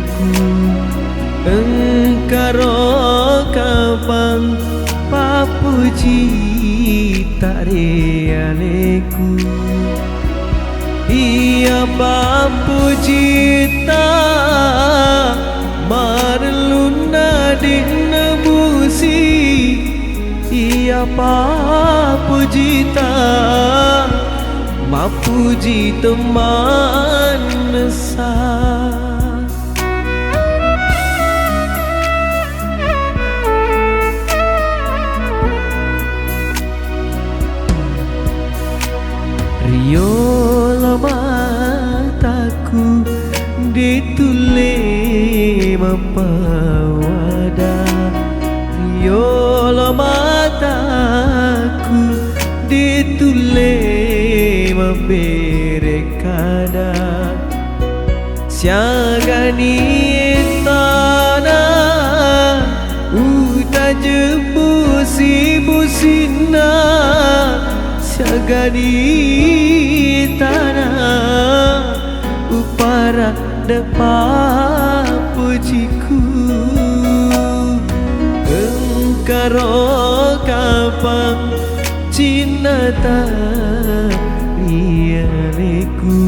ku engkaro kapang papuji tak realeku iya papuji tak marluna di nebusi iya papuji tak mapuji teman mesah Riola mataku ditule mempawada Riola mataku ditule memberekada Siagani tanah uta jebusi busina Siagani tanah upara depa pujiku engkaro kapang cinta rialeku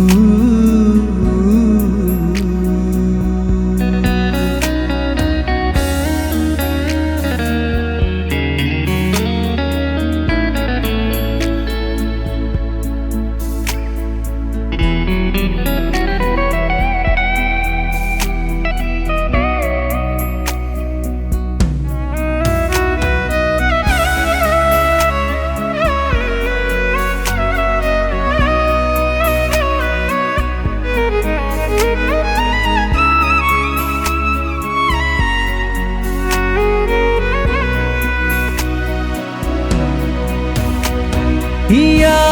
Ia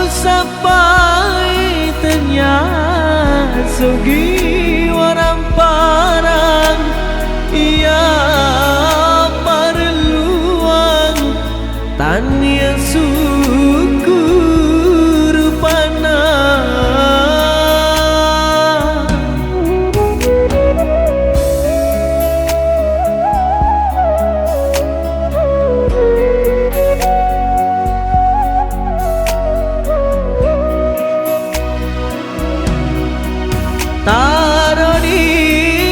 sampai ternyata sugi orang parang Ia perluang tanya suku rupana Taroni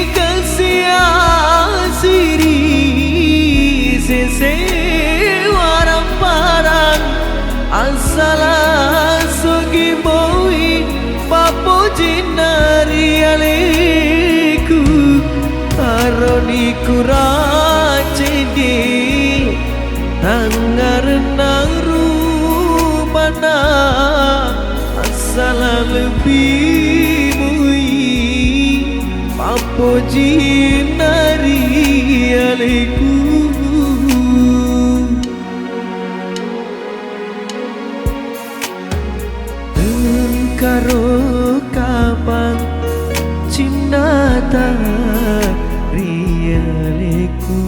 kesiasiri sese warang parang asala sugi boi papo jinari aleku Taroni kuracedi tangar narubana asala lebih Papoji nari aleku engkaro kapang cinta rialeku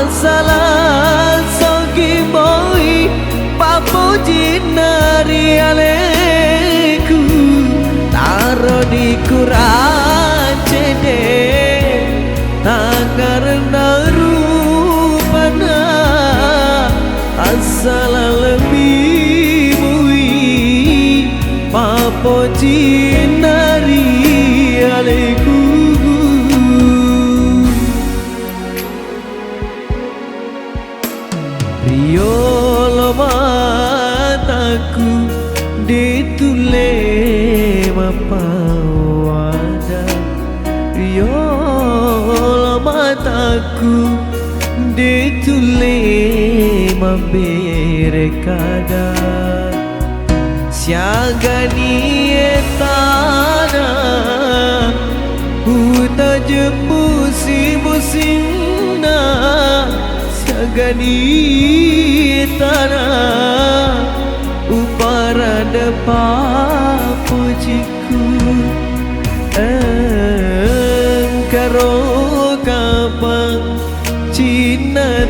Masalah sogi boy papo jinari aleku taro di kurang cede agar narupana asal lebih mui papo jinari aleku Riolo mataku ditule mapawada Riolo mataku ditule maberekada Siagani etana Uta jemusi-musina Siagani tanah uparada papujiku engkaro kapang cinta